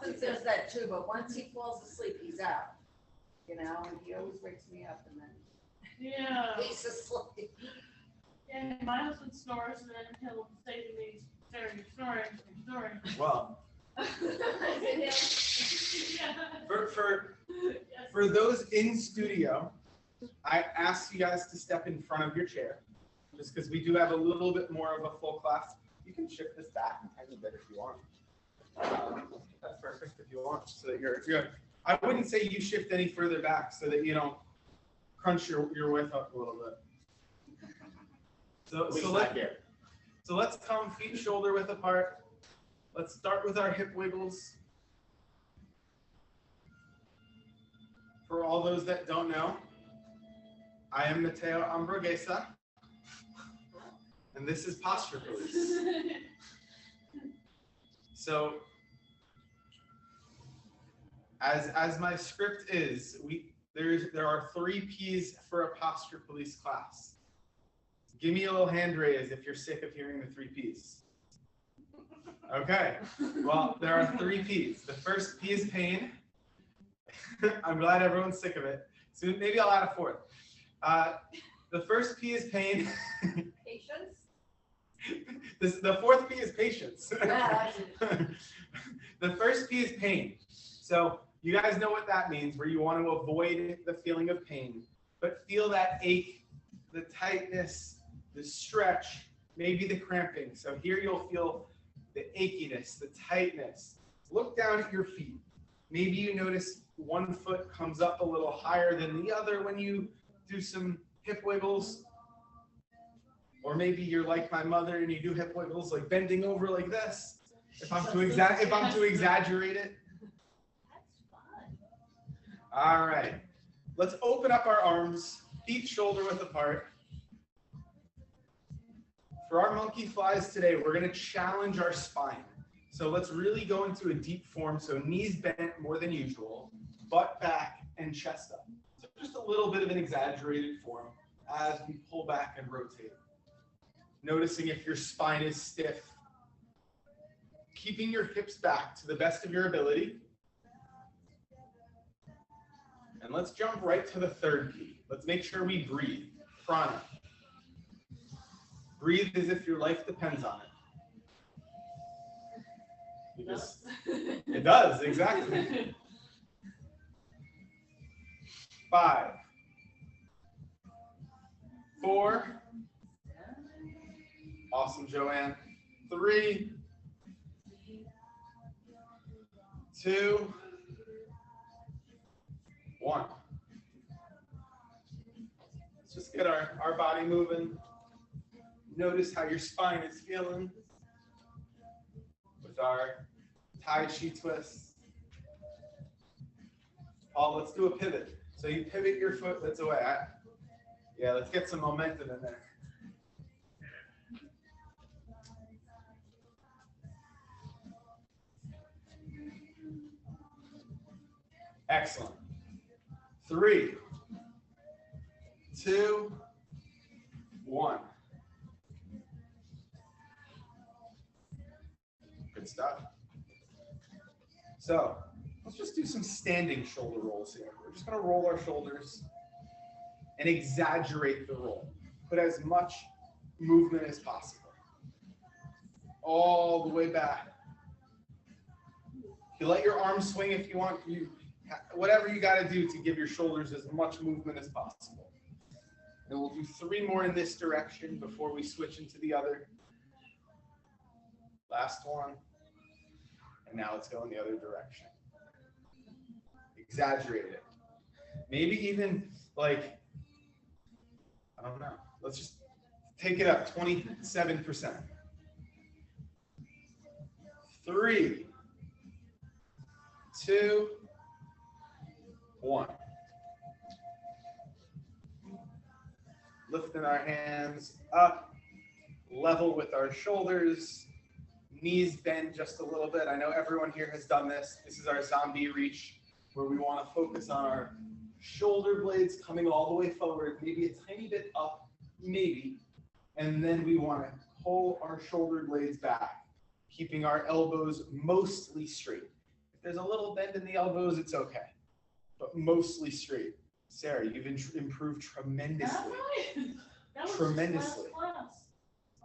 husband says that too, but once he falls asleep, he's out. You know, and he always wakes me up and then he's asleep. Yeah, my husband snores and then he'll say to me, "Sarah, you're snoring." Well, Yeah. for those in studio, I asked you guys to step in front of your chair, just because we do have a little bit more of a full class. You can shift this back a tiny bit if you want. That's perfect if you want, so that you're good. I wouldn't say you shift any further back so that you don't crunch your width up a little bit. So let's come feet shoulder width apart. Let's start with our hip wiggles. For all those that don't know, I am Mateo Ambroguesa, and this is Posture Police. So, as my script is, there are 3 P's for a Posture Police class. Give me a little hand raise if you're sick of hearing the 3 P's. Okay, well, there are 3 P's. The first P is pain. I'm glad everyone's sick of it. So maybe I'll add a 4th. The first P is pain. Patience? The 4th P is patience. Yeah, The first P is pain. So you guys know what that means, where you want to avoid the feeling of pain, but feel that ache, the tightness, the stretch, maybe the cramping. So here you'll feel the achiness, the tightness. Look down at your feet. Maybe you notice one foot comes up a little higher than the other when you do some hip wiggles. Or maybe you're like my mother and you do hip wiggles like bending over like this. If I'm to exaggerate it. that's fun. All right. Let's open up our arms, feet shoulder width apart. For our monkey flies today, we're going to challenge our spine. So let's really go into a deep form. So knees bent more than usual, butt back and chest up. So just a little bit of an exaggerated form as we pull back and rotate. Noticing if your spine is stiff. Keeping your hips back to the best of your ability. And let's jump right to the 3rd P. Let's make sure we breathe. Prana. Breathe as if your life depends on it. It does, exactly. 5, 4. Awesome, Joanne. 3, 2, 1. Let's just get our body moving. Notice how your spine is feeling with our Tai Chi twists. Paul, let's do a pivot. So you pivot your foot that's away. Yeah, let's get some momentum in there. Excellent. 3, 2, 1. Good stuff. So let's just do some standing shoulder rolls here. We're just going to roll our shoulders and exaggerate the roll. Put as much movement as possible. All the way back. You let your arms swing if you want. Whatever you got to do to give your shoulders as much movement as possible. And we'll do 3 more in this direction before we switch into the other. Last one. And now let's go in the other direction. Exaggerate it. Maybe even like, I don't know. Let's just take it up 27%. 3, 2, 1. Lifting our hands up, level with our shoulders, knees bend just a little bit. I know everyone here has done this. This is our zombie reach, where we want to focus on our shoulder blades coming all the way forward, maybe a tiny bit up, maybe, and then we want to pull our shoulder blades back, keeping our elbows mostly straight. If there's a little bend in the elbows, it's okay. But mostly straight. Sarah, you've improved tremendously. All right. That was Tremendously. class.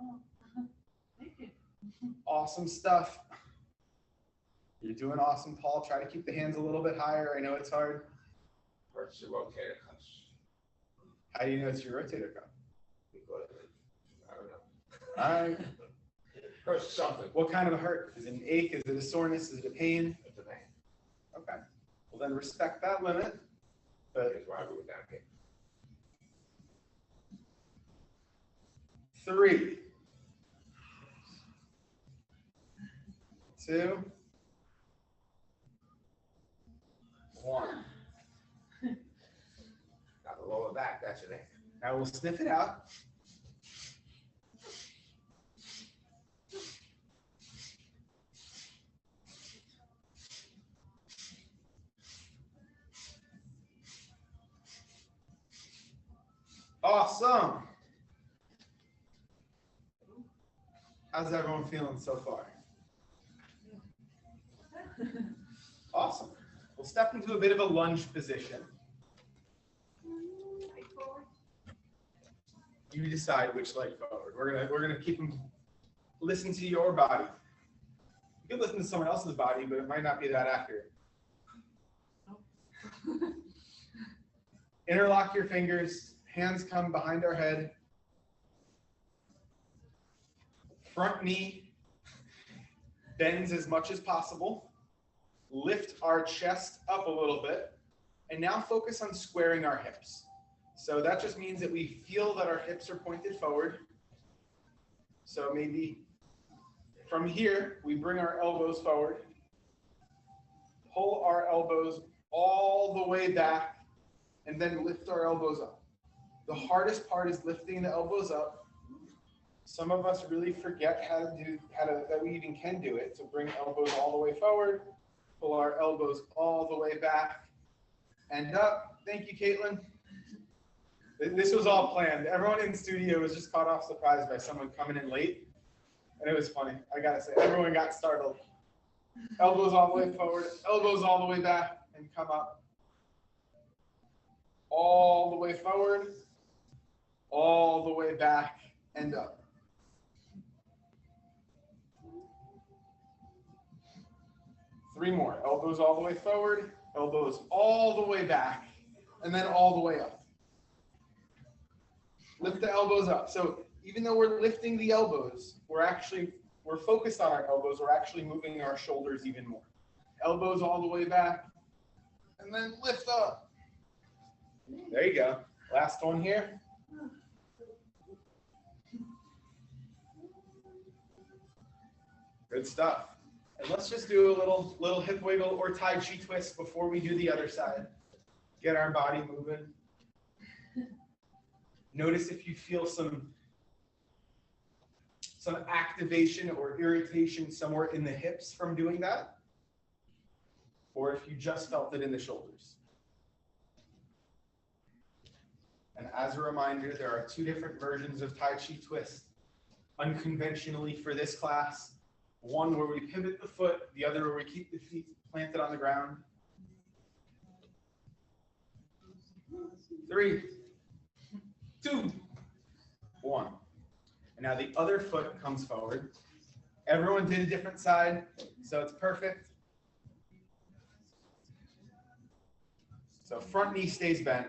Oh, thank you. Awesome stuff. You're doing awesome, Paul. Try to keep the hands a little bit higher. I know it's hard. Hurts the rotator cuffs. How do you know it's your rotator cuff? Because I don't know. All right. Hurts something. What kind of a hurt? Is it an ache? Is it a soreness? Is it a pain? It's a pain. Okay. Well, then respect that limit. But That's why I wrote down here. 3, 2, 1. Now the lower back, that's an ache. Now we'll sniff it out. Awesome. How's everyone feeling so far? Awesome. We'll step into a bit of a lunge position. You decide which leg forward. We're gonna keep them. Listen to your body. You can listen to someone else's body, but it might not be that accurate. Interlock your fingers. Hands come behind our head. Front knee bends as much as possible. Lift our chest up a little bit. And now focus on squaring our hips. So that just means that we feel that our hips are pointed forward. So maybe from here, we bring our elbows forward. Pull our elbows all the way back and then lift our elbows up. The hardest part is lifting the elbows up. Some of us really forget that we even can do it. So bring elbows all the way forward, pull our elbows all the way back and up. Thank you, Caitlin. This was all planned. Everyone in studio was just caught off surprise by someone coming in late. And it was funny. I gotta say, everyone got startled. Elbows all the way forward, elbows all the way back and come up. All the way forward, all the way back and up. Three more. Elbows all the way forward, elbows all the way back, and then all the way up. Lift the elbows up. So even though we're lifting the elbows, we're focused on our elbows. We're actually moving our shoulders even more. Elbows all the way back, and then lift up. There you go. Last one here. Good stuff. And let's just do a little hip wiggle or Tai Chi twist before we do the other side. Get our body moving. Notice if you feel some activation or irritation somewhere in the hips from doing that, or if you just felt it in the shoulders. And as a reminder, there are 2 different versions of Tai Chi twist. Unconventionally for this class, one where we pivot the foot, the other where we keep the feet planted on the ground. 3, 2, 1. And now the other foot comes forward. Everyone did a different side, so it's perfect. So front knee stays bent.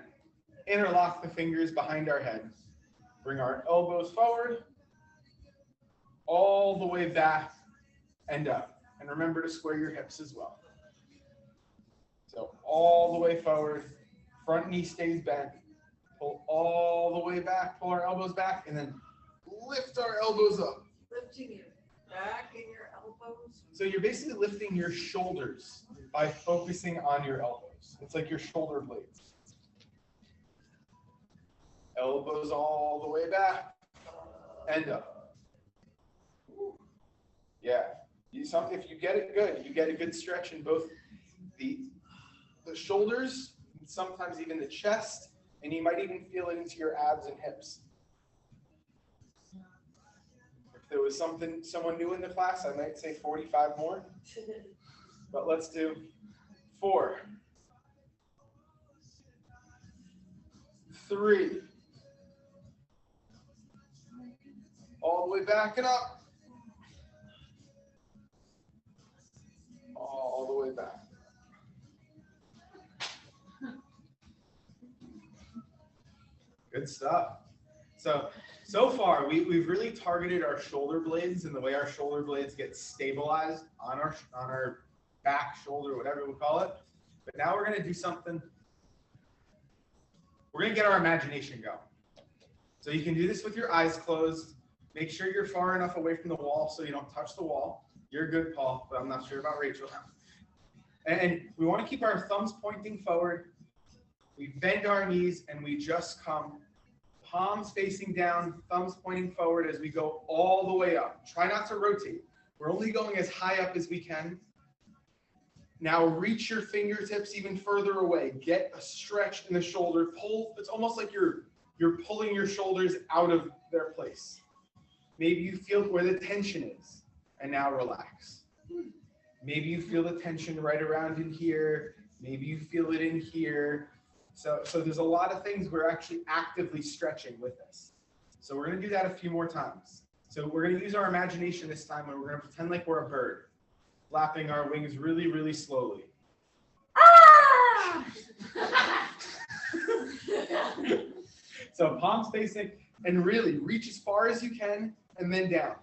Interlock the fingers behind our head. Bring our elbows forward, all the way back and up. And remember to square your hips as well. So all the way forward, front knee stays bent. Pull all the way back, pull our elbows back, and then lift our elbows up. Lifting your back and your elbows. So you're basically lifting your shoulders by focusing on your elbows. It's like your shoulder blades. Elbows all the way back and up. Yeah. If you get it good, you get a good stretch in both the shoulders, and sometimes even the chest, and you might even feel it into your abs and hips. If there was someone new in the class, I might say 45 more. But let's do 4, 3, all the way back and up, all the way back. Good stuff. So far, we've really targeted our shoulder blades and the way our shoulder blades get stabilized on our back, shoulder, whatever we call it. But now we're going to do something. We're going to get our imagination going. So you can do this with your eyes closed. Make sure you're far enough away from the wall so you don't touch the wall. You're good, Paul, but I'm not sure about Rachel. And we want to keep our thumbs pointing forward. We bend our knees and we just come palms facing down, thumbs pointing forward as we go all the way up. Try not to rotate. We're only going as high up as we can. Now reach your fingertips even further away. Get a stretch in the shoulder. Pull. It's almost like you're pulling your shoulders out of their place. Maybe you feel where the tension is, and now relax. Maybe you feel the tension right around in here. Maybe you feel it in here. So there's a lot of things we're actually actively stretching with this. So we're going to do that a few more times. So we're going to use our imagination this time, and we're going to pretend like we're a bird, flapping our wings really, really slowly. Ah! So palms facing, and really reach as far as you can, and then down.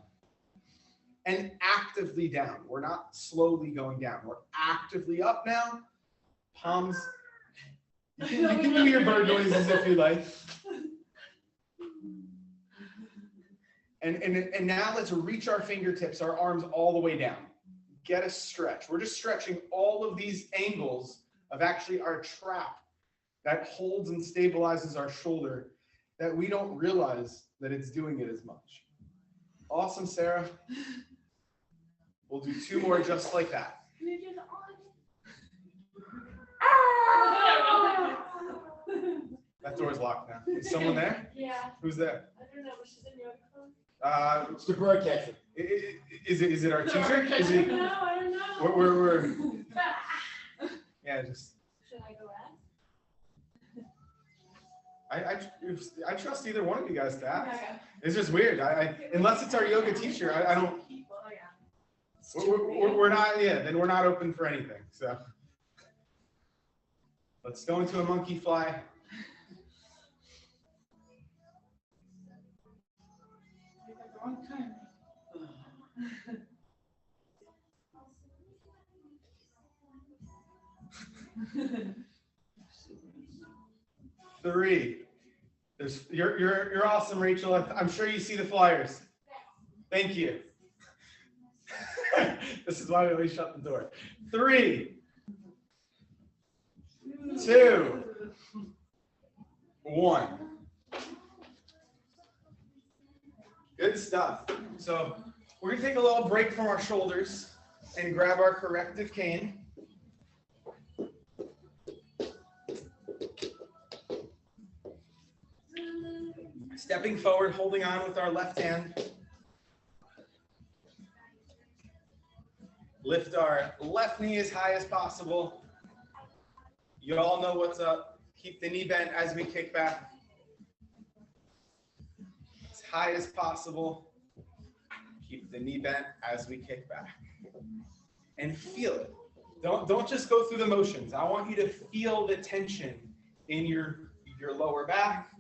And actively down. We're not slowly going down. We're actively up now. Palms. You can do your bird noises if you like. And now let's reach our fingertips, our arms all the way down. Get a stretch. We're just stretching all of these angles of actually our trap that holds and stabilizes our shoulder that we don't realize that it's doing it as much. Awesome, Sarah. We'll do 2 more just like that. Can you do the on? That door's locked now. Is someone there? Yeah. Who's there? I don't know, but she's in yoga clothes. It's the bird catcher. Is it our teacher? Is it? No, I don't know. We're yeah, just. Should I go ask? I trust either one of you guys to ask. Okay. It's just weird. Unless it's our yoga teacher, I don't. Oh, yeah. We're not. Yeah, then we're not open for anything. So let's go into a monkey fly. Wrong time. 3. You're awesome, Rachel. I'm sure you see the flyers. Thank you. This is why we always shut the door. 3, 2, 1. Good stuff. So we're gonna take a little break from our shoulders and grab our corrective cane. Stepping forward, holding on with our left hand. Lift our left knee as high as possible. You all know what's up. Keep the knee bent as we kick back. As high as possible. Keep the knee bent as we kick back. And feel it. Don't just go through the motions. I want you to feel the tension in your lower back.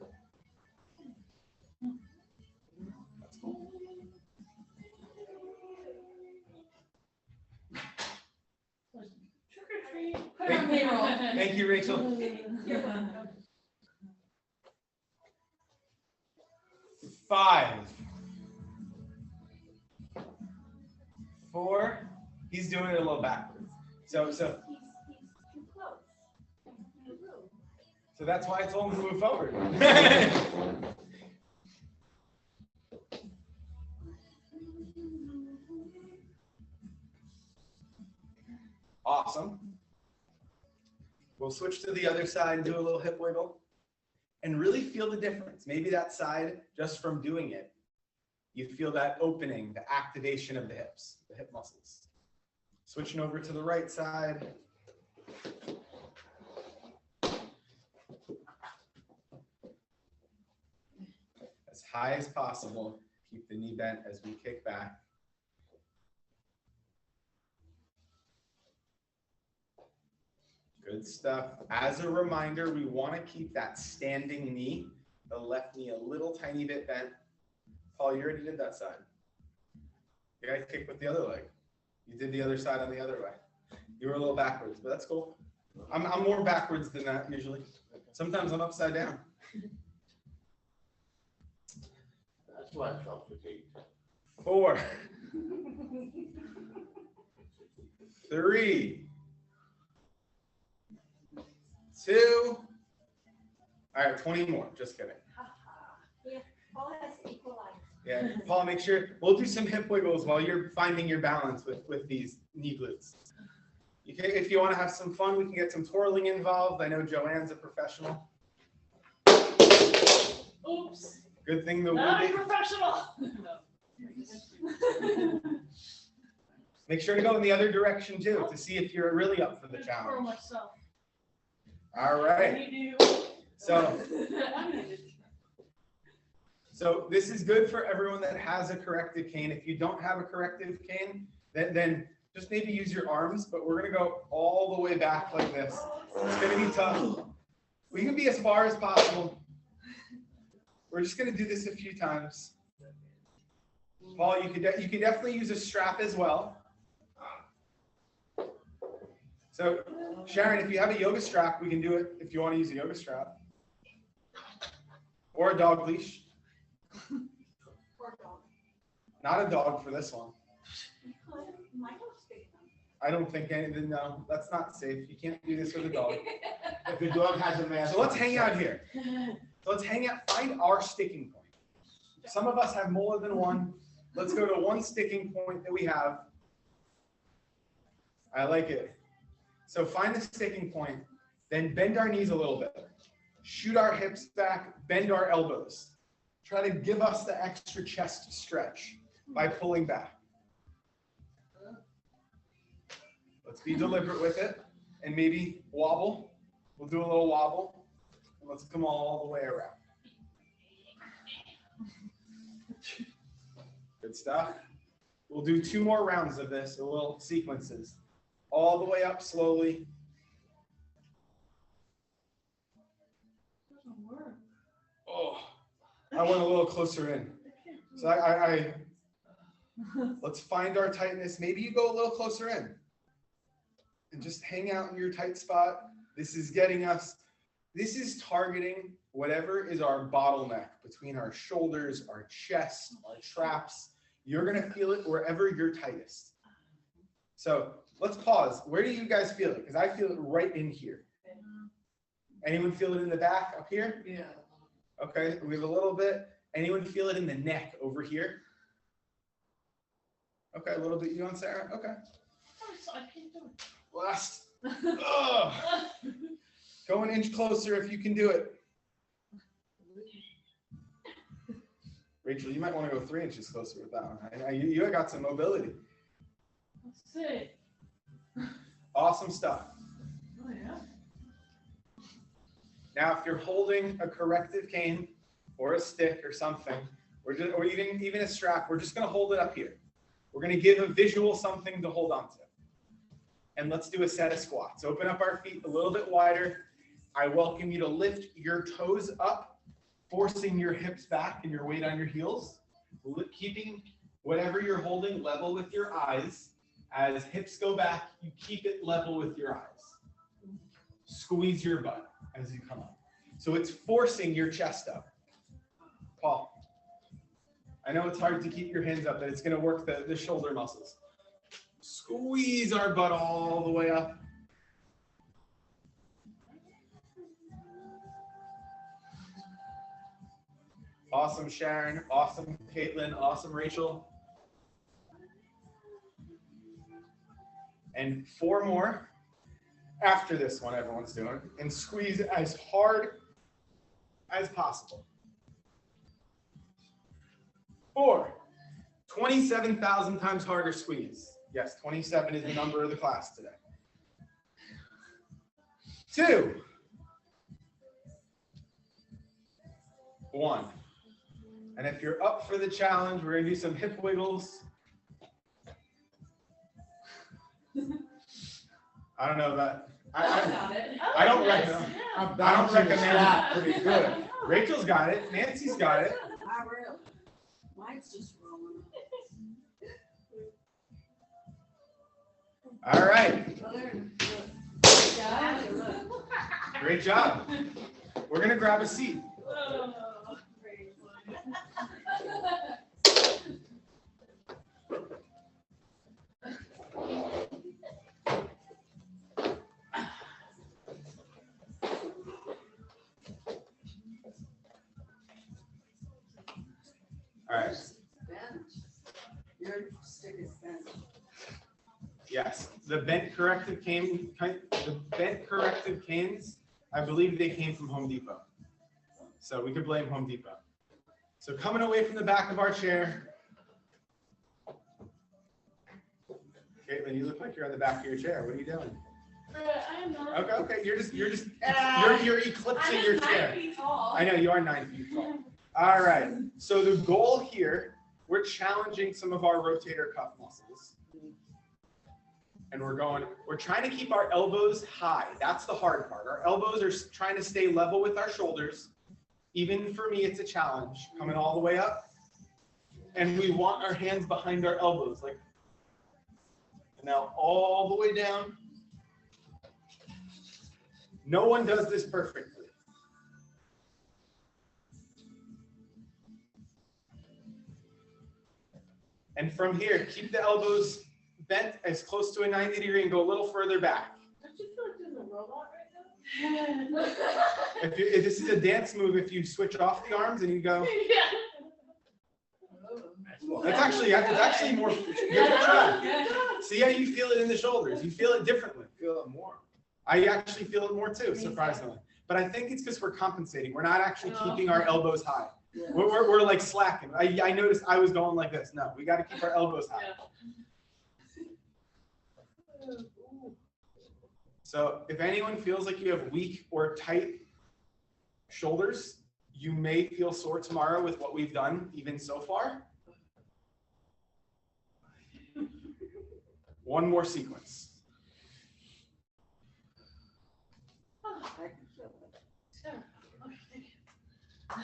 Thank you, Rachel. 5, 4. He's doing it a little backwards. So that's why I told him to move forward. Awesome. We'll switch to the other side and do a little hip wiggle and really feel the difference. Maybe that side, just from doing it, you feel that opening, the activation of the hips, the hip muscles. Switching over to the right side. As high as possible. Keep the knee bent as we kick back. Good stuff. As a reminder, we want to keep that standing knee, the left knee a little tiny bit bent. Paul, you already did that side. You guys kick with the other leg. You did the other side on the other way. You were a little backwards, but that's cool. I'm more backwards than that usually. Sometimes I'm upside down. That's why I felt fatigued. 4, 3, 2. All right, 20 more. Just kidding. Yeah, Paul has equalized. Yeah, Paul, make sure we'll do some hip wiggles while you're finding your balance with these knee glutes. You can, if you want to have some fun, we can get some twirling involved. I know Joanne's a professional. Oops. Good thing the Not a wounded. professional. Make sure to go in the other direction too to see if you're really up for the For challenge. myself. All right. Me do. So this is good for everyone that has a corrective cane. If you don't have a corrective cane, then just maybe use your arms, but we're gonna go all the way back like this. It's gonna be tough. We can be as far as possible. We're just gonna do this a few times. Paul, you could definitely use a strap as well. So Sharon, if you have a yoga strap, we can do it if you want to use a yoga strap. Or a dog leash. Not a dog for this one. I don't think anything, no, that's not safe. You can't do this with a dog. If the dog has a mask. So let's hang out here. So let's hang out, find our sticking point. Some of us have more than one. Let's go to one sticking point that we have. I like it. So find the sticking point, then bend our knees a little bit. Shoot our hips back, bend our elbows. Try to give us the extra chest stretch by pulling back. Let's be deliberate with it and maybe wobble. We'll do a little wobble. And let's come all the way around. Good stuff. We'll do 2 more rounds of this, a little sequences. All the way up slowly. Oh, I went a little closer in. So let's find our tightness. Maybe you go a little closer in and just hang out in your tight spot. This is getting us, this is targeting whatever is our bottleneck between our shoulders, our chest, our traps. You're gonna feel it wherever you're tightest. So let's pause. Where do you guys feel it? Because I feel it right in here. Anyone feel it in the back up here? Yeah. Okay, we have a little bit. Anyone feel it in the neck over here? Okay, a little bit. You on, Sarah? Okay. I can't do it. Last. Ugh. Go an inch closer if you can do it. Rachel, you might want to go 3 inches closer with that one. You got some mobility. Let's see. Awesome stuff. Oh, yeah. Now, if you're holding a corrective cane or a stick or something, or even a strap, we're just going to hold it up here. We're going to give a visual something to hold on to. And let's do a set of squats. Open up our feet a little bit wider. I welcome you to lift your toes up, forcing your hips back and your weight on your heels, keeping whatever you're holding level with your eyes. As hips go back, you keep it level with your eyes. Squeeze your butt as you come up. So it's forcing your chest up. Paul, I know it's hard to keep your hands up, but it's going to work the shoulder muscles. Squeeze our butt all the way up. Awesome, Sharon. Awesome, Caitlin. Awesome, Rachel. And 4 more after this one everyone's doing. And squeeze as hard as possible. 4. 27,000 times harder squeeze. Yes, 27 is the number of the class today. 2, 1. And if you're up for the challenge, we're going to do some hip wiggles. I don't know that. I don't recommend. I don't recommend that. Pretty good. Rachel's got it. Nancy's got it. Not really. Mine's just rolling. All right. Well, there. Great job. We're going to grab a seat. All right. Your stick is bent. Yes, the bent corrective canes, I believe they came from Home Depot. So we could blame Home Depot. So coming away from the back of our chair. Caitlin, you look like you're on the back of your chair. What are you doing? I am not. Okay, you're eclipsing your chair. 9 feet tall. I know you are 9 feet tall. All right. So the goal here, we're challenging some of our rotator cuff muscles. And we're trying to keep our elbows high. That's the hard part. Our elbows are trying to stay level with our shoulders. Even for me, it's a challenge coming all the way up. And we want our hands behind our elbows, like, and now all the way down. No one does this perfectly. And from here, keep the elbows bent as close to a 90-degree and go a little further back. Don't you feel like there's a robot right now? If this is a dance move, if you switch off the arms and you go, it's actually more. You have to try. See how you feel it in the shoulders. You feel it differently. Feel it more. I actually feel it more too, surprisingly. But I think it's because we're compensating. We're not actually keeping our elbows high. We're like slacking. I noticed I was going like this. No, we got to keep our elbows high. So if anyone feels like you have weak or tight shoulders, you may feel sore tomorrow with what we've done even so far. One more sequence.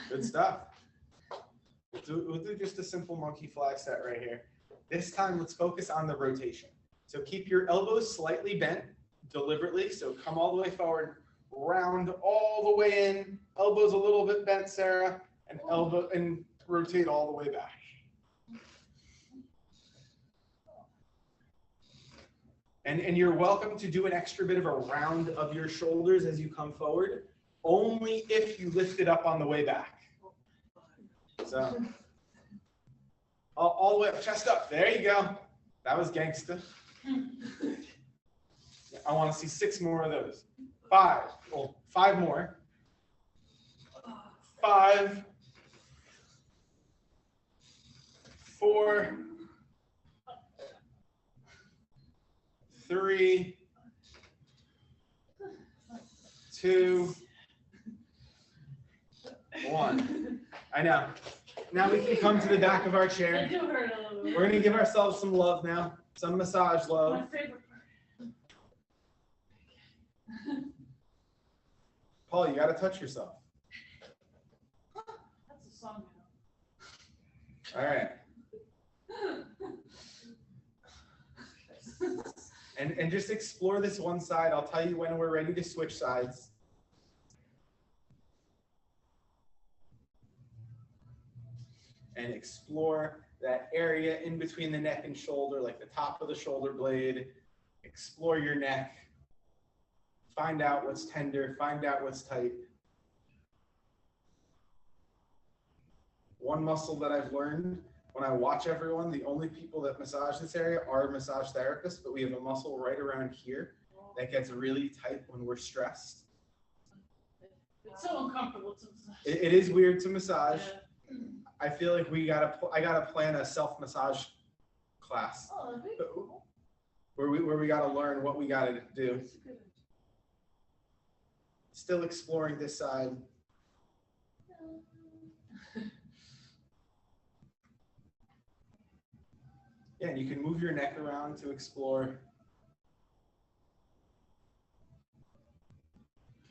Good stuff. We'll do just a simple monkey fly set right here. This time, let's focus on the rotation. So keep your elbows slightly bent deliberately. So come all the way forward, round all the way in, elbows a little bit bent, Sarah, and rotate all the way back. And you're welcome to do an extra bit of a round of your shoulders as you come forward, only if you lift it up on the way back. So all the way up, chest up. There you go. That was gangsta. I want to see 6 more of those. 5. Well, 5 more. 5, 4, 3, 2, 1. I know. Now we can come to the back of our chair. We're going to give ourselves some love now. Some massage love. My favorite part. Paul, you got to touch yourself. That's a song. All right. And just explore this one side. I'll tell you when we're ready to switch sides. And explore that area in between the neck and shoulder, like the top of the shoulder blade. Explore your neck. Find out what's tender, find out what's tight. One muscle that I've learned when I watch everyone, the only people that massage this area are massage therapists, but we have a muscle right around here that gets really tight when we're stressed. It's so uncomfortable to massage. It is weird to massage. Yeah. I feel like I gotta plan a self-massage class. Oh, that'd be cool. where we got to learn what we got to do. Still exploring this side. Yeah, and you can move your neck around to explore.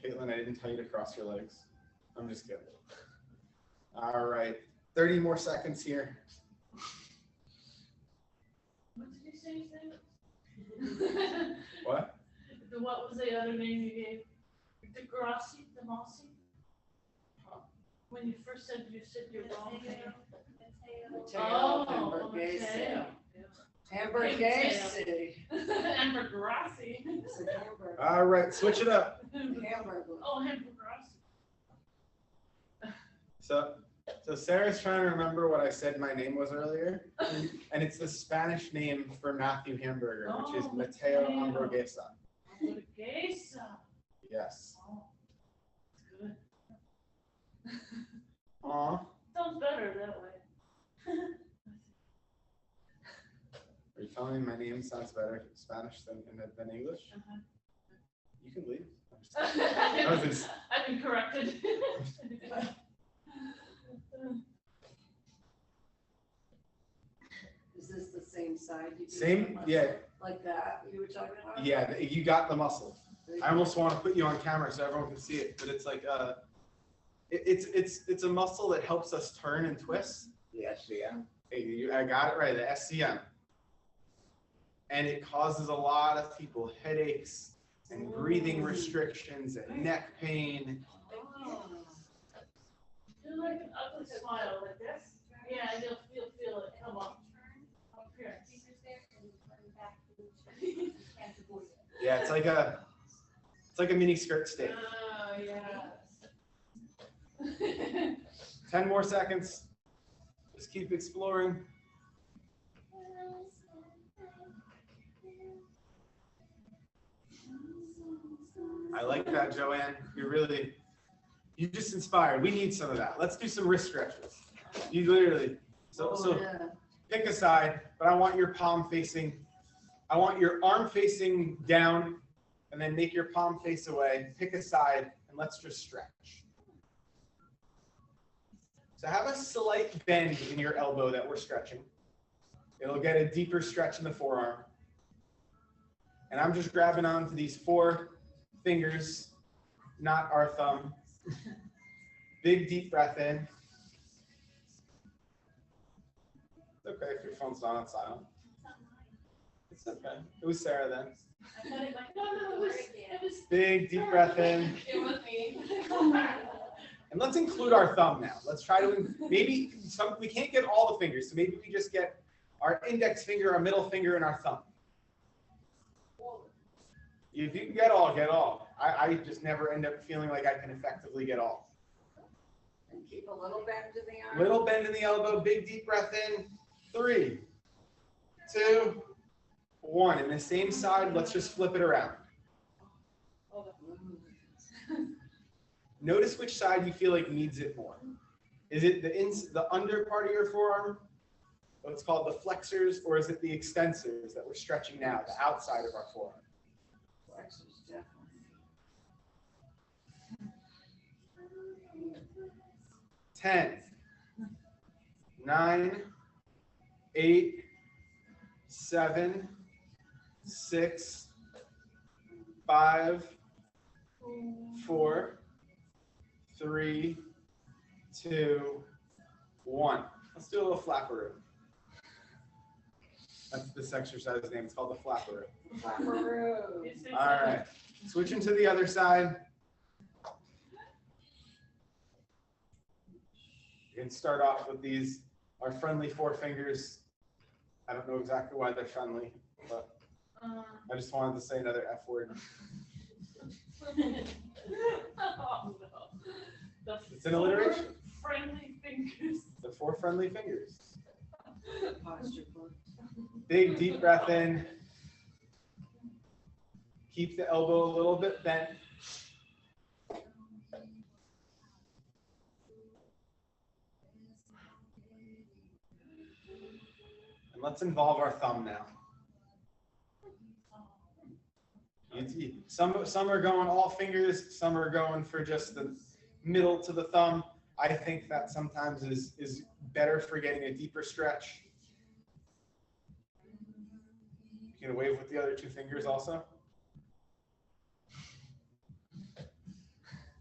Caitlin, I didn't tell you to cross your legs. I'm just kidding. All right, 30 more seconds here. What did you say you said? What? What was the other name you gave? Degrassi? Degrassi? When you first said your wrong name. Mateo Oh, Hamburguese. Mateo. Hamburguese. Amber Grassi. It's a hamburger. All right, switch it up. Hamburger. Oh, Amber Grassi. So Sarah's trying to remember what I said my name was earlier, and it's the Spanish name for Matthew Hamburger, which is Mateo Hamburguesa. Hamburguesa. Yes. Oh, that's good. Aw. Sounds better that way. Are you telling me my name sounds better in Spanish than English? You can leave. I've been corrected. Is this the same side? You do Same, muscle? yeah. Like that you were talking about? Yeah, you got the muscle. I almost want to put you on camera so everyone can see it, but it's like it's a muscle that helps us turn and twist. The SCM. Hey, I got it right, the SCM. And it causes a lot of people headaches and breathing restrictions and neck pain. Do like an ugly smile like this. Yeah, you'll feel it come up here. Yeah, it's like a mini skirt steak. Oh, yeah. 10 more seconds. Just keep exploring. I like that, Joanne. You just inspired. We need some of that. Let's do some wrist stretches. You literally, so pick a side, but I want your arm facing down, and then make your palm face away. Pick a side, and let's just stretch. So have a slight bend in your elbow that we're stretching. It'll get a deeper stretch in the forearm. And I'm just grabbing onto these 4 fingers, not our thumb. Big deep breath in. It's okay if your phone's not on silent. It's okay. It was Sarah then. No, it was Big deep breath in. It was me. And let's include our thumb now. Let's try to, we can't get all the fingers, so maybe we just get our index finger, our middle finger, and our thumb. If you can get all, get all. I just never end up feeling like I can effectively get all. And keep a little bend in the arm. Little bend in the elbow, big deep breath in. 3, 2, 1. And the same side, let's just flip it around. Notice which side you feel like needs it more. Is it the under part of your forearm, what's called the flexors, or is it the extensors that we're stretching now, the outside of our forearm? Flexors, definitely. 10, 9, 8, 7, 6, 5, 4, 3, 2, 1. Let's do a little flapperoo. That's this exercise name. It's called the flapperoo. Flapperoo. All right. Switching to the other side. You can start off with these, our friendly 4 fingers. I don't know exactly why they're friendly, but I just wanted to say another F word. Oh, no. It's an alliteration. Friendly fingers. The 4 friendly fingers. Posture. Big deep breath in. Keep the elbow a little bit bent. And let's involve our thumb now. Some are going all fingers, some are going for just the middle to the thumb. I think that sometimes is better for getting a deeper stretch. You can wave with the other two fingers also.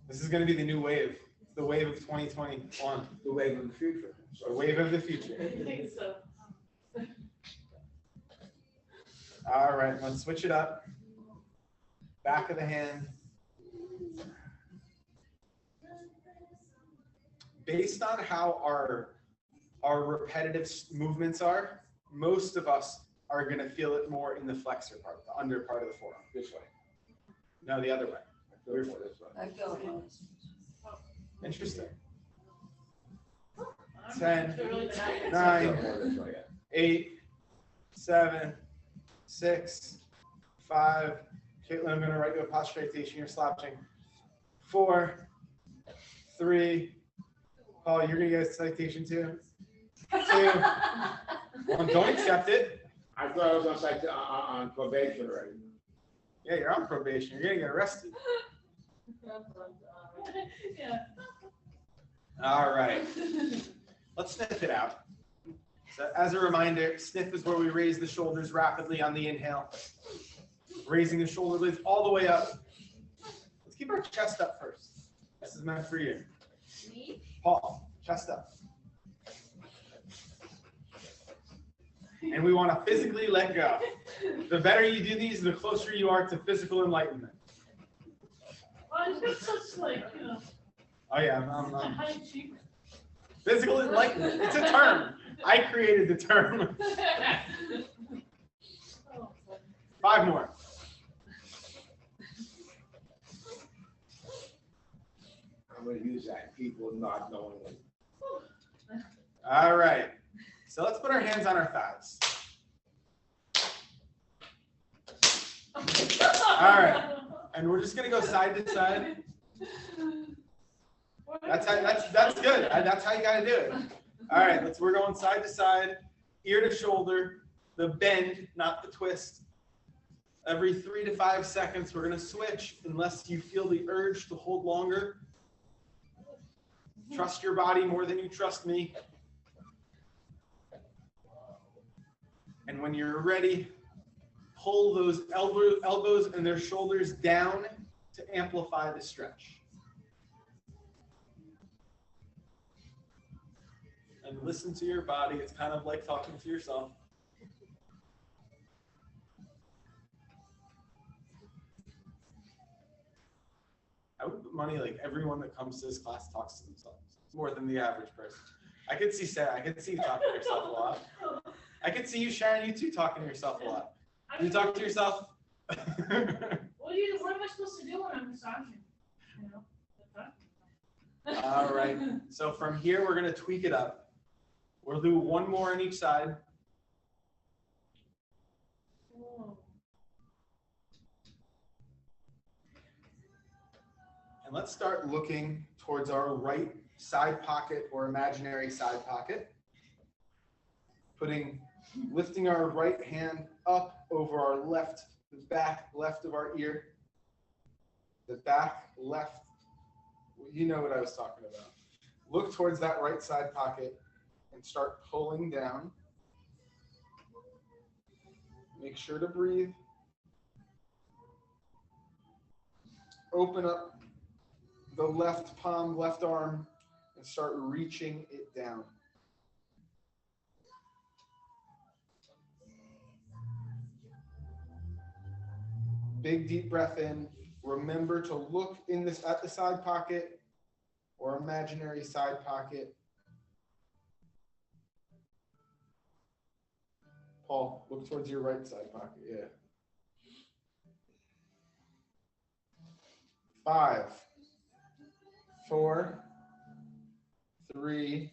This is going to be the new wave, the wave of 2021. The wave of the future. The wave of the future. I think so. All right, let's switch it up. Back of the hand. Based on how our repetitive movements are, most of us are going to feel it more in the flexor part, the under part of the forearm. This way. No, the other way. This way. I feel it. Interesting. I'm 10, really tired. 9, This way, yeah. 8, 7, 6, 5. Caitlin, I'm going to write you a posturation. You're slouching. 4, 3. Paul, you're going to get a citation too. 2, 1. Don't accept it. I thought I was on probation already. Yeah, you're on probation. You're going to get arrested. Yeah. All right. Let's sniff it out. So as a reminder, sniff is where we raise the shoulders rapidly on the inhale. Raising the shoulder blades all the way up. Let's keep our chest up first. This is meant for you. Me? Paul, chest up. And we want to physically let go. The better you do these, the closer you are to physical enlightenment. Well, it's just like, you know, Oh yeah, high cheek. physical enlightenment. It's a term. I created the term. 5 more. I'm going to use that. People not knowing it. All right. So let's put our hands on our thighs. All right. And we're just going to go side to side. That's good. That's how you got to do it. All right. We're going side to side, ear to shoulder, the bend, not the twist. Every 3 to 5 seconds, we're going to switch unless you feel the urge to hold longer. Trust your body more than you trust me. And when you're ready, pull those elbows and their shoulders down to amplify the stretch. And listen to your body. It's kind of like talking to yourself. I would put money like everyone that comes to this class talks to themselves more than the average person. I could see Sarah. I could see you talking to yourself a lot. I could see you, Sharon, you too, talking to yourself a lot. You talk to yourself. What am I supposed to do when I'm massaging? You know? All right. So from here, we're going to tweak it up. We'll do 1 more on each side. Whoa. And let's start looking towards our right side pocket or imaginary side pocket. Lifting our right hand up over our the back left of our ear. The back left, you know what I was talking about. Look towards that right side pocket and start pulling down. Make sure to breathe. Open up the left palm, left arm, and start reaching it down. Big deep breath in. Remember to look at the side pocket or imaginary side pocket. Paul, look towards your right side pocket. Yeah. 5, 4, 3,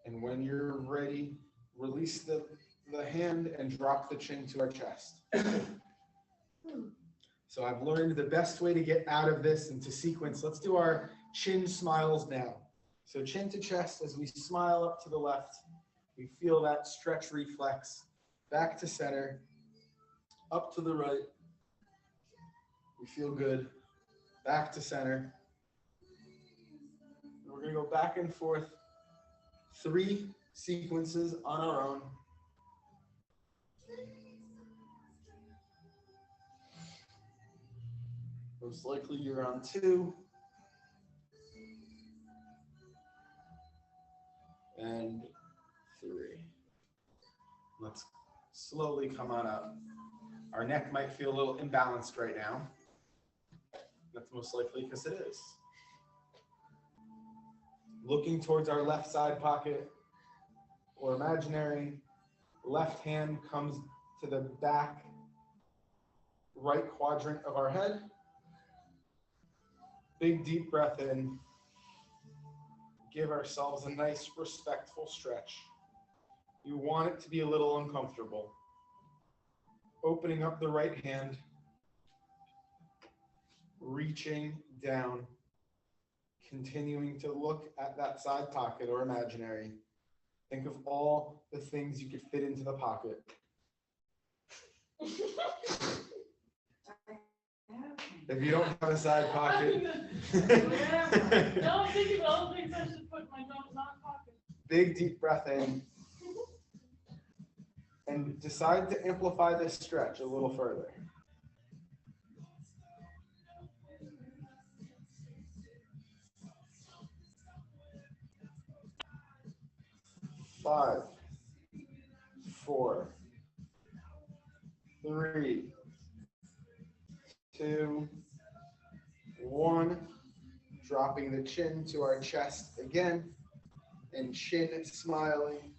and when you're ready, release the hand and drop the chin to our chest. So I've learned the best way to get out of this and to sequence. Let's do our chin smiles now. So chin to chest as we smile up to the left. We feel that stretch reflex. Back to center. Up to the right. We feel good. Back to center. And we're going to go back and forth 3 sequences on our own. Most likely you're on 2. And 3. Let's slowly come on up. Our neck might feel a little imbalanced right now. That's most likely because it is. Looking towards our left side pocket or imaginary. Left hand comes to the back right quadrant of our head. Big deep breath in. Give ourselves a nice respectful stretch. You want it to be a little uncomfortable. Opening up the right hand, reaching down, continuing to look at that side pocket or imaginary. Think of all the things you could fit into the pocket. If you don't have a side pocket. No, I'm thinking of all the things I should put in my non-pocket. Big deep breath in. And decide to amplify this stretch a little further. Five, 4, 3, 2, 1. Dropping the chin to our chest again, and chin smiling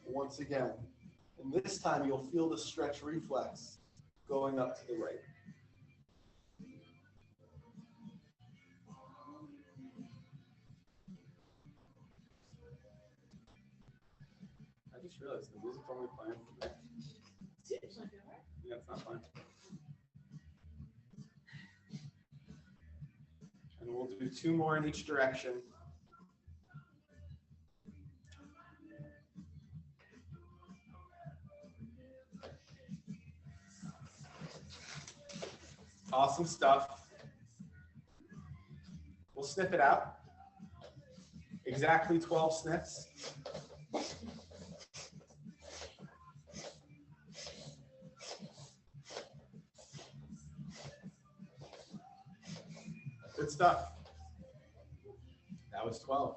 once again. And this time you'll feel the stretch reflex going up to the right. I just realized the music's only playing. Yeah, it's not fun. And we'll do 2 more in each direction. Awesome stuff. We'll snip it out. Exactly 12 snips. Good stuff. That was 12.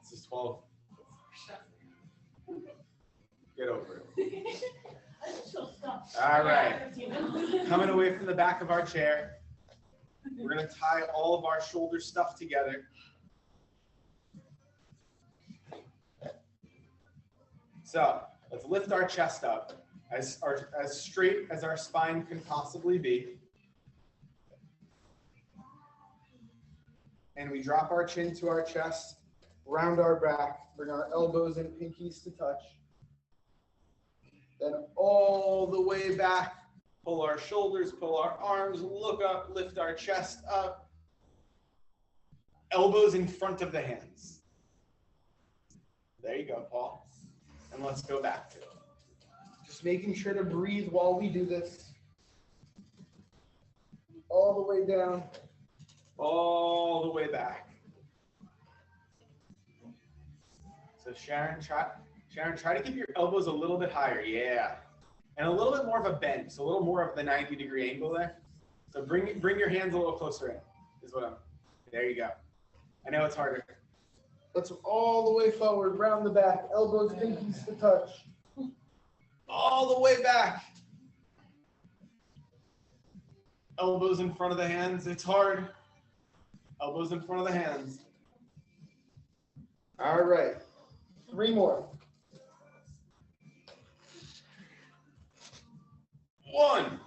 This is 12. Get over it. All right. Coming away from the back of our chair, we're going to tie all of our shoulder stuff together. So let's lift our chest up as straight as our spine can possibly be. And we drop our chin to our chest, round our back, bring our elbows and pinkies to touch. Then all the way back, pull our shoulders, pull our arms, look up, lift our chest up. Elbows in front of the hands. There you go, Paul. And let's go back to it. Just making sure to breathe while we do this. All the way down, all the way back. So Sharon, try to keep your elbows a little bit higher. Yeah. And a little bit more of a bend. So a little more of the 90-degree angle there. So bring your hands a little closer in, is what I'm. There you go. I know it's harder. Let's all the way forward, round the back, elbows, pinkies to touch. All the way back. Elbows in front of the hands. It's hard. Elbows in front of the hands. All right. 3 more. 1.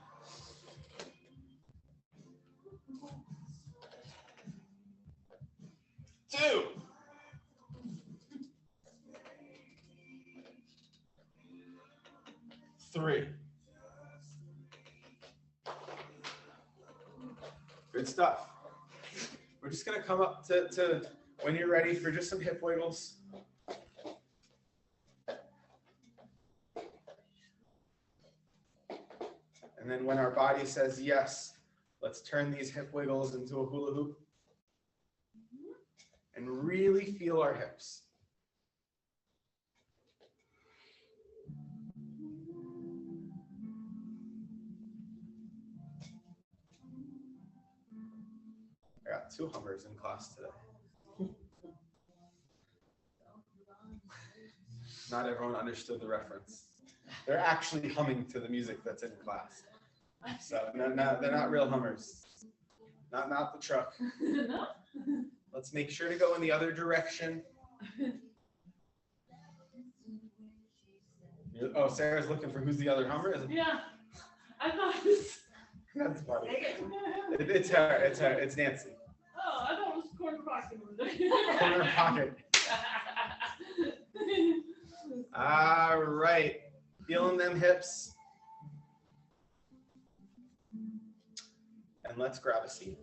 2. 3. Good stuff. We're just going to come up to when you're ready for just some hip wiggles. And then when our body says yes, let's turn these hip wiggles into a hula hoop and really feel our hips. I got 2 hummers in class today. Not everyone understood the reference. They're actually humming to the music that's in class. So no, they're not real hummers. Not the truck. No? Let's make sure to go in the other direction. Oh, Sarah's looking for who's the other hummer, is it? Yeah. I thought it was... That's funny. It's her. It's Nancy. Oh, I thought it was corner pocket. Corner pocket. All right. Feeling them hips. And let's grab a seat.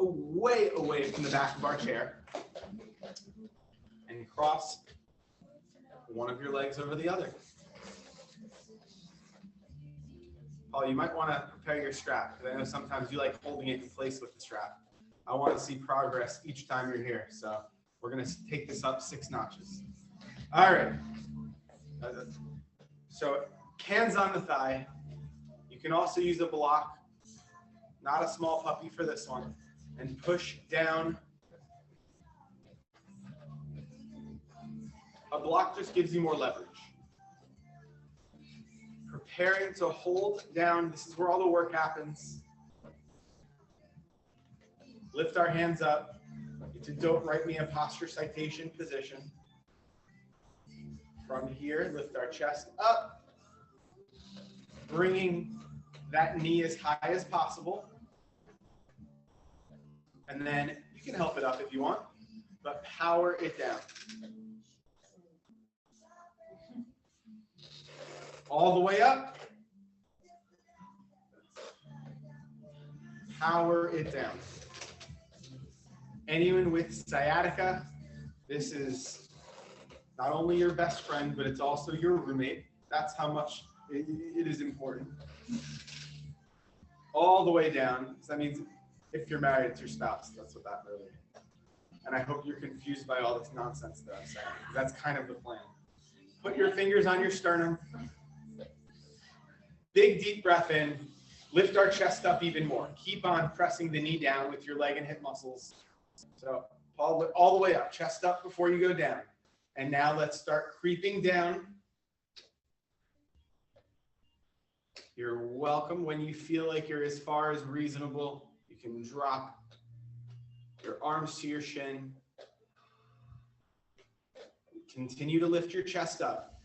Way away from the back of our chair. And cross one of your legs over the other. Paul, you might want to prepare your strap, because I know sometimes you like holding it in place with the strap. I want to see progress each time you're here, so we're going to take this up 6 notches. All right. So hands on the thigh. You can also use a block, not a small puppy for this one, and push down. A block just gives you more leverage. Preparing to hold down. This is where all the work happens. Lift our hands up into don't write me a posture citation position. From here, lift our chest up, bringing that knee as high as possible. And then you can help it up if you want, but power it down. All the way up. Power it down. Anyone with sciatica, this is not only your best friend, but it's also your roommate. That's how much it is important. All the way down. So that means if you're married, it's your spouse. That's what that really means. And I hope you're confused by all this nonsense that I'm saying. That's kind of the plan. Put your fingers on your sternum. Big deep breath in. Lift our chest up even more. Keep on pressing the knee down with your leg and hip muscles. So all the way up, chest up before you go down. And now let's start creeping down. You're welcome. When you feel like you're as far as reasonable, you can drop your arms to your shin. Continue to lift your chest up.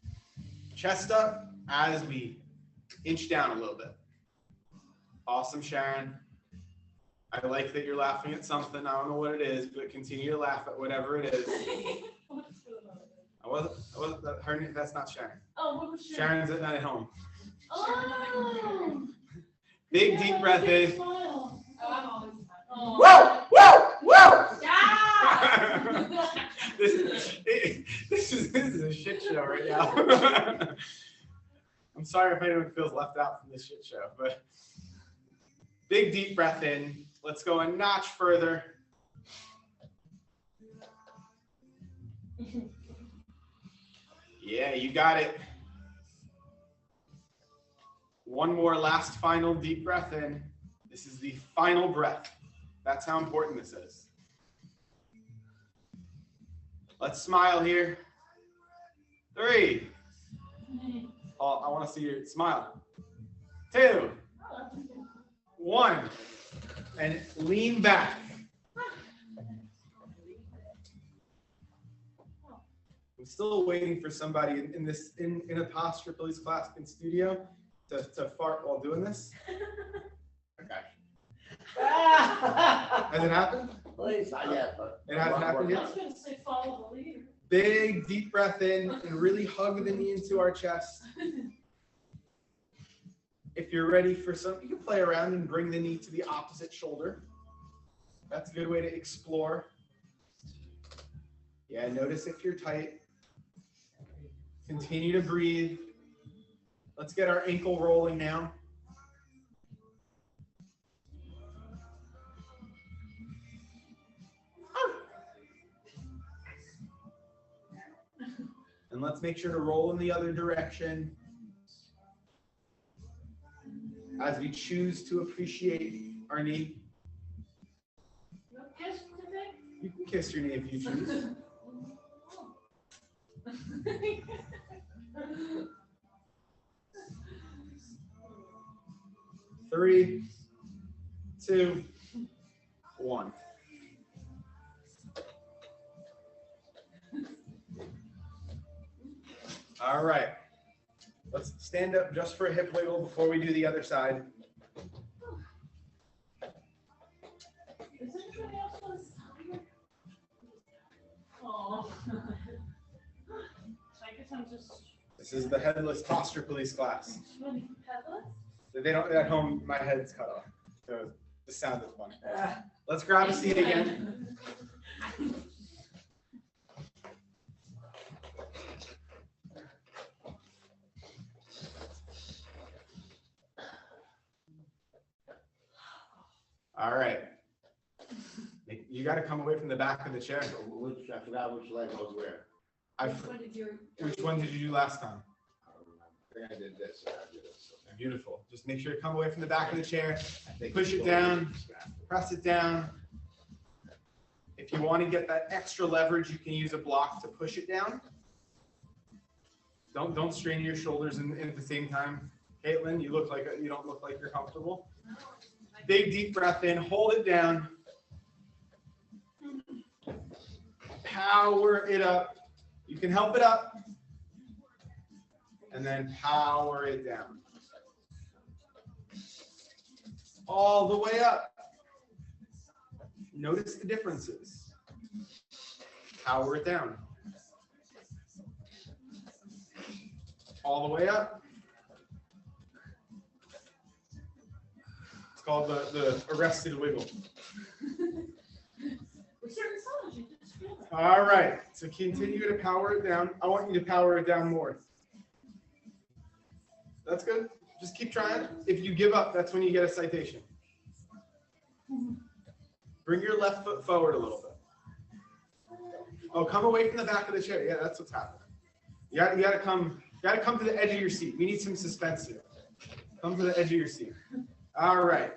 Chest up as we inch down a little bit. Awesome, Sharon. I like that you're laughing at something. I don't know what it is, but continue to laugh at whatever it is. That's not Sharon. Oh, what was Sharon? Sharon's at home. Oh. Big deep breath in. Smile. Oh. Whoa! Whoa! Whoa! Yeah. This is a shit show right now. I'm sorry if anyone feels left out from this shit show, but big deep breath in. Let's go a notch further. Yeah, you got it. One more last final deep breath in. This is the final breath. That's how important this is. Let's smile here. 3. Oh, I want to see your smile. 2. 1. And lean back. I'm still waiting for somebody in a posture police class in studio to fart while doing this. Okay. Has it happened? Please, not yet, but It hasn't happened I yet? was going to say follow the leader. Big deep breath in and really hug the knee into our chest. If you're ready for some, you can play around and bring the knee to the opposite shoulder. That's a good way to explore. Yeah, notice if you're tight. Continue to breathe. Let's get our ankle rolling now. And let's make sure to roll in the other direction as we choose to appreciate our knee. You kiss today? You can kiss your knee if you choose. 3, 2, 1. All right. Let's stand up just for a hip wiggle before we do the other side. Is anybody else on this side? Oh. I guess I'm just. This is the headless posture police class. Headless? They don't at home. My head's cut off, so the sound is funny. Let's grab a seat again. All right. You got to come away from the back of the chair. I forgot which leg goes where. Which one did you do last time? I think I did this. I did this. Beautiful. Just make sure to come away from the back of the chair. Push it down. Press it down. If you want to get that extra leverage, you can use a block to push it down. Don't strain your shoulders at the same time. Caitlin, you don't look like you're comfortable. Big deep breath in. Hold it down. Power it up. You can help it up. And then power it down. All the way up. Notice the differences. Power it down. All the way up. It's called the arrested wiggle. All right, so continue to power it down. I want you to power it down more. That's good. Just keep trying. If you give up, that's when you get a citation. Bring your left foot forward a little bit. Oh, come away from the back of the chair. Yeah, that's what's happening. You gotta come to the edge of your seat. We need some suspense here. Come to the edge of your seat. All right.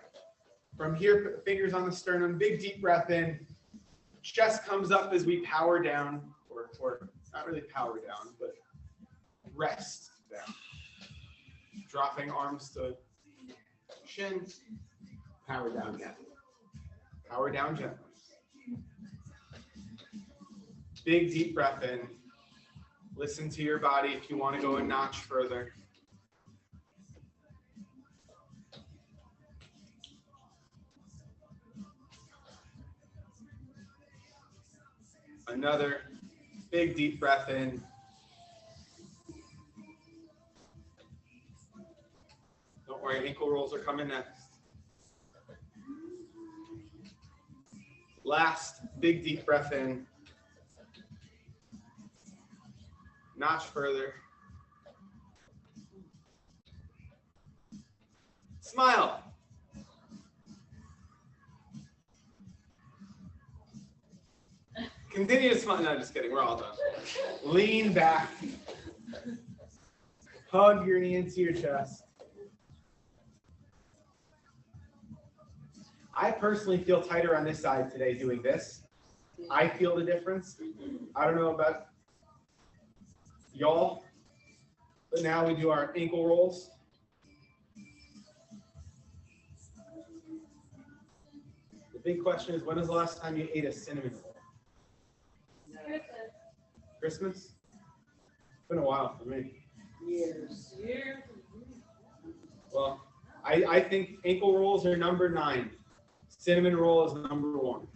From here, put fingers on the sternum. Big deep breath in. Chest comes up as we power down, or not really power down, but rest down. Dropping arms to shin. Power down gently. Power down gently. Big deep breath in. Listen to your body if you want to go a notch further. Another big deep breath in. Don't worry, ankle rolls are coming next. Last big deep breath in. Notch further. Smile. Continue to smile. No, just kidding. We're all done. Lean back. Hug your knee into your chest. I personally feel tighter on this side today doing this. I feel the difference. I don't know about y'all, but now we do our ankle rolls. The big question is, when was the last time you ate a cinnamon roll? Christmas? It's been a while for me. Years. Well, I think ankle rolls are number 9. Cinnamon roll is number 1.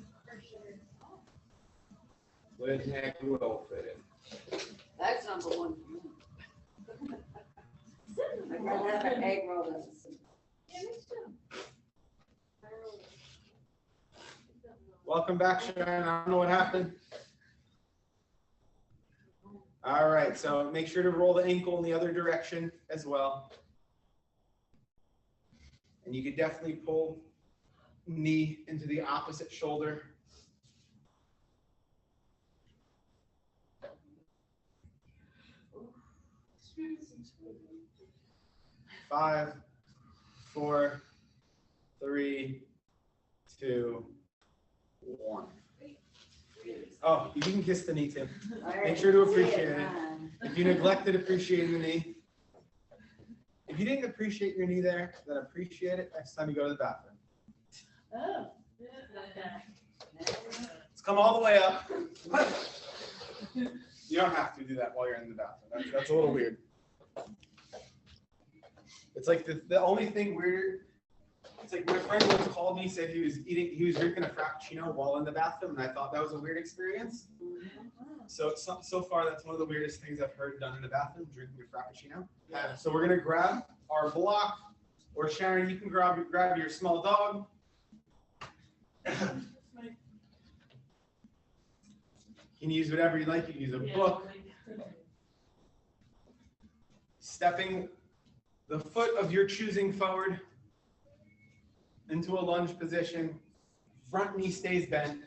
Where's the egg roll fit in? That's number 1 for me. I'd rather have an egg roll than a cinnamon. Yeah, me too. Welcome back, Sharon. I don't know what happened. All right, so make sure to roll the ankle in the other direction as well. And you could definitely pull knee into the opposite shoulder. 5, 4, 3, 2, 1. Oh, you can kiss the knee too. Make sure to appreciate it. If you neglected appreciating the knee, if you didn't appreciate your knee there, then appreciate it next time you go to the bathroom. Oh. Let's come all the way up. You don't have to do that while you're in the bathroom. That's a little weird. It's like the only thing weird. It's like my friend once called me, said he was drinking a frappuccino while in the bathroom, and I thought that was a weird experience. So far, that's one of the weirdest things I've heard done in the bathroom, drinking a frappuccino. So we're gonna grab our block, or Sharon, you can grab your small dog. You can use whatever you like. You can use a book. Stepping the foot of your choosing forward into a lunge position. Front knee stays bent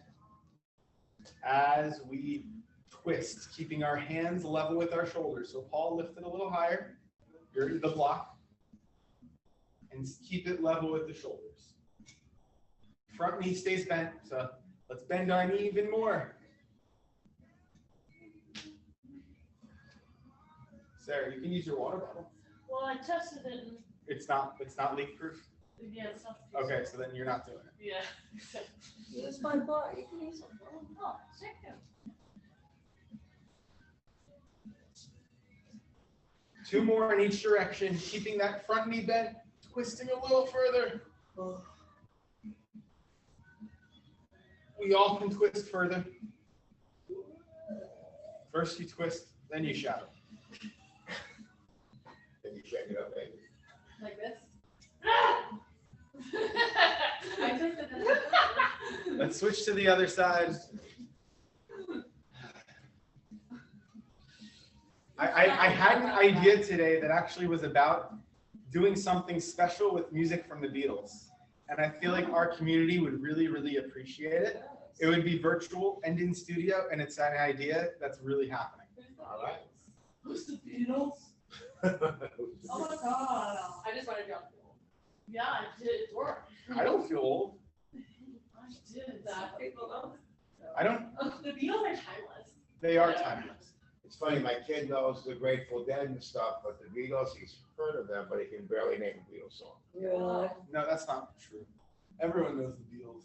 as we twist, keeping our hands level with our shoulders. So Paul, lift it a little higher. You're in the block. And keep it level with the shoulders. Front knee stays bent. So let's bend our knee even more. Sarah, you can use your water bottle. Well, I tested it. And it's not leak proof. yeah, it's not. Okay, so then you're not doing it. Yeah. Use my bar. You can use my bar. Oh, thank you. 2 more in each direction, keeping that front knee bent, twisting a little further. We all can twist further. First you twist, then you shout. Then you shake it up, baby. Like this? I twisted it. Let's switch to the other side. I had an idea today that actually was about doing something special with music from the Beatles. And I feel like our community would really, really appreciate it. It would be virtual and in studio, and it's an idea that's really happening. All right. Who's the Beatles? Oh my god. I just wanted to drop the Yeah, I did. It worked. I don't feel old. I did. that. People know. I don't. The Beatles are timeless. They are timeless. It's funny, my kid knows the Grateful Dead and stuff, but the Beatles, he's heard of them, but he can barely name a Beatles song. Really? No, that's not true. Everyone knows the Beatles.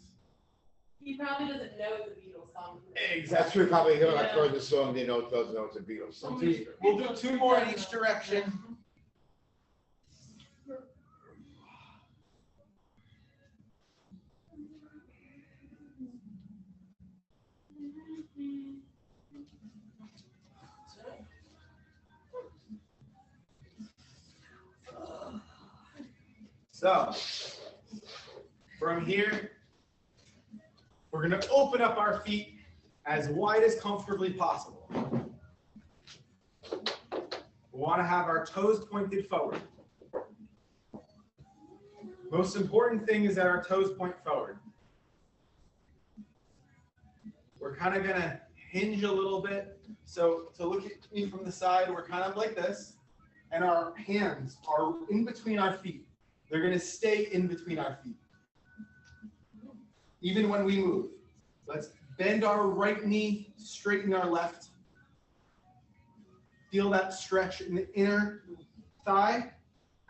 He probably doesn't know the Beatles song. That's true, probably he'll have heard the song, they know, doesn't know it's a Beatles song. We'll do 2 more in each direction. So, from here, we're going to open up our feet as wide as comfortably possible. We want to have our toes pointed forward. Most important thing is that our toes point forward. We're kind of going to hinge a little bit. So to look at me from the side, we're kind of like this, and our hands are in between our feet. They're going to stay in between our feet. Even when we move. Let's bend our right knee, straighten our left. Feel that stretch in the inner thigh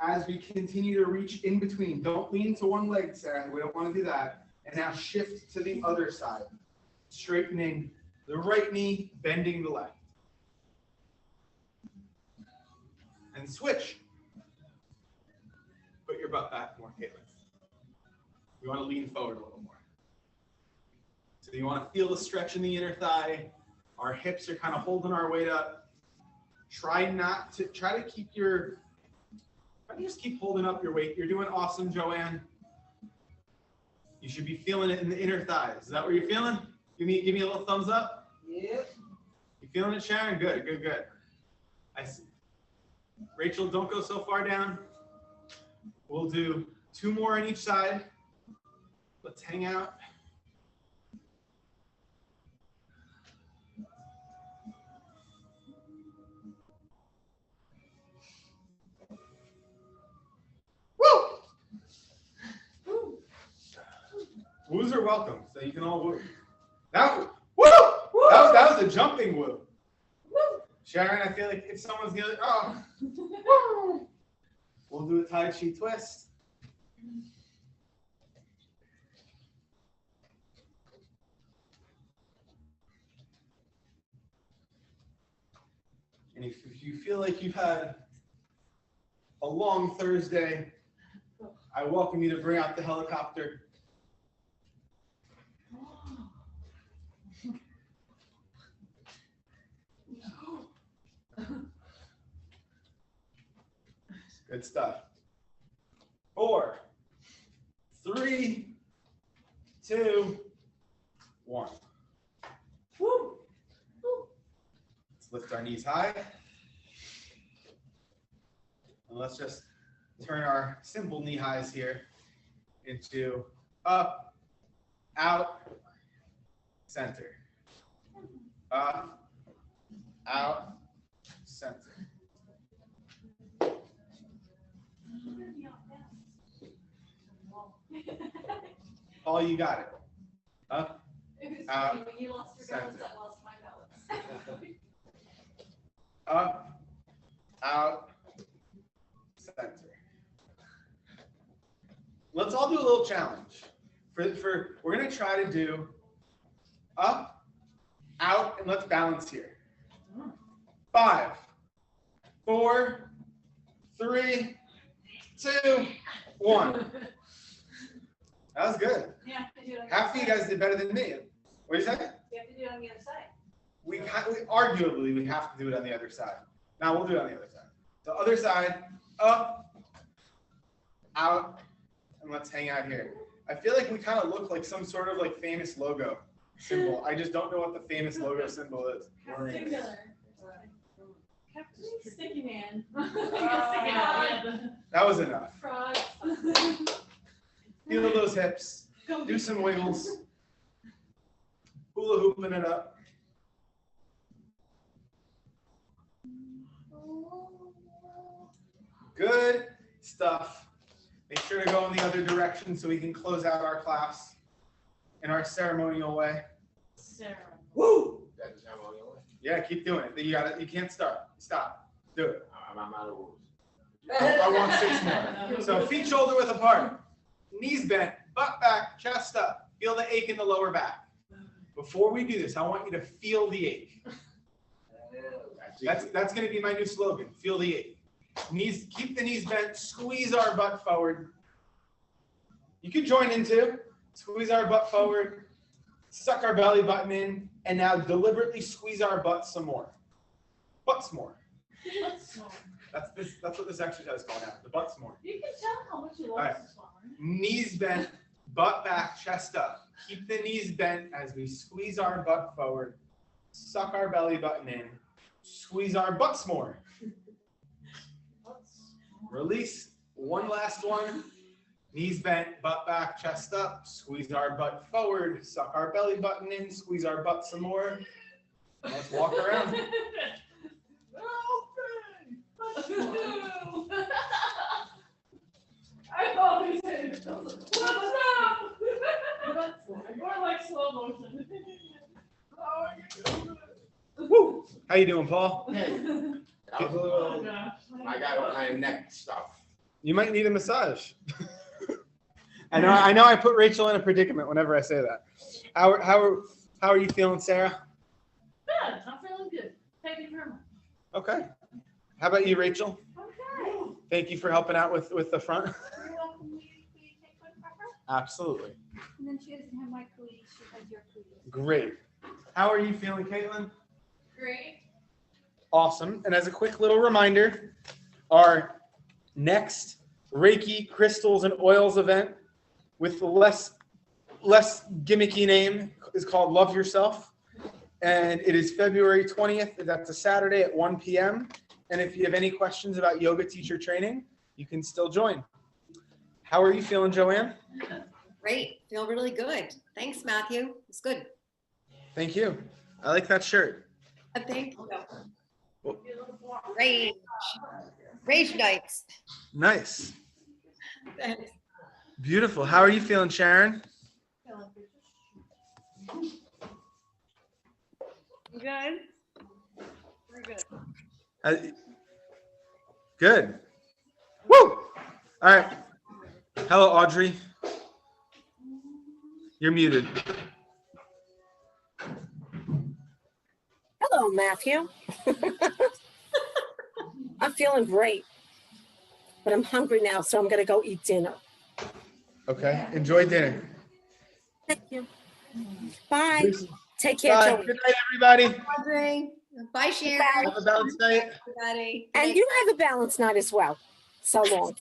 as we continue to reach in between. Don't lean to one leg, Sarah. We don't want to do that. And now shift to the other side. Straightening the right knee, bending the left. And switch. Put your butt back more, Caitlin. You want to lean forward a little more. So you want to feel the stretch in the inner thigh. Our hips are kind of holding our weight up. Try to keep your, just keep holding up your weight. You're doing awesome, Joanne. You should be feeling it in the inner thighs. Is that what you're feeling? Give me a little thumbs up. Yep. You feeling it, Sharon? Good, good, good. I see. Rachel, don't go so far down. We'll do 2 more on each side. Let's hang out. Woos are welcome, so you can all woo. That, woo! That was a jumping woo. Sharon, I feel like if someone's gonna, oh. We'll do a Tai Chi twist. And if you feel like you've had a long Thursday, I welcome you to bring out the helicopter. Good stuff. 4, 3, 2, 1. Woo. Let's lift our knees high. And let's just turn our simple knee highs here into up, out, center. Up, out, center. Paul, you got it. Up, out, when you lost your balance, center. I lost my balance. Up, out, center. Let's all do a little challenge. We're gonna try to do up, out, and let's balance here. 5, 4, 3, 2, 1. That was good. You have to do it on the Half of you other guys did better than me. What did you say? side. You have to do it on the other side. We arguably we have to do it on the other side. Now we'll do it on the other side. The other side, up, out, and let's hang out here. I feel like we kind of look like some sort of like famous logo symbol. I just don't know what the famous logo symbol is. Singular. Captain Sticky Man. That was enough. Frog. Feel those hips. Do some wiggles. Hula hooping it up. Good stuff. Make sure to go in the other direction so we can close out our class in our ceremonial way. Woo! That's the ceremonial way. Yeah, keep doing it. You can't stop. Do it. I'm out of rules. I want 6 more. So feet shoulder width apart. Knees bent, butt back, chest up. Feel the ache in the lower back. Before we do this, I want you to feel the ache. That's going to be my new slogan. Feel the ache. Knees, keep the knees bent. Squeeze our butt forward. You can join in too. Squeeze our butt forward. Suck our belly button in, and now deliberately squeeze our butts some more. Butts more. That's what this exercise is called now. The butts more. You can tell how much you All love right. this one. Knees bent, butt back, chest up. Keep the knees bent as we squeeze our butt forward. Suck our belly button in. Squeeze our butts more. Release. One last one. Knees bent, butt back, chest up. Squeeze our butt forward. Suck our belly button in. Squeeze our butt some more. Let's walk around. I always say, what's up? More like slow motion. Woo! How you doing, Paul? That was a Oh, little, gosh. I got all kind of neck stuff. You might need a massage. I know I put Rachel in a predicament whenever I say that. How are you feeling, Sarah? Good. I'm feeling good. Thank you very much. Okay. How about you, Rachel? Okay. Thank you for helping out with the front. You're welcome. Will you take one, Pepper? Absolutely. And then she doesn't have my cooties. She has your cooties. Great. How are you feeling, Caitlin? Great. Awesome. And as a quick little reminder, our next Reiki crystals and oils event with less less gimmicky name is called Love Yourself. And it is February 20th. That's a Saturday at 1 p.m. And if you have any questions about yoga teacher training, you can still join. How are you feeling, Joanne? Great. Feel really good. Thanks, Matthew. It's good. Thank you. I like that shirt. Thank you. Rage. Rage nights. Nice. Beautiful. How are you feeling, Sharon? Good. Very good. Good. Woo! All right. Hello, Audrey. You're muted. Hello, Matthew. I'm feeling great, but I'm hungry now, so I'm going to go eat dinner. Okay. Enjoy dinner. Thank you. Bye. Take care, Bye. Joey. Good night, everybody. Audrey. Bye, Sharon. Bye. Have a balanced night. Everybody. And you have a balanced night as well. So long.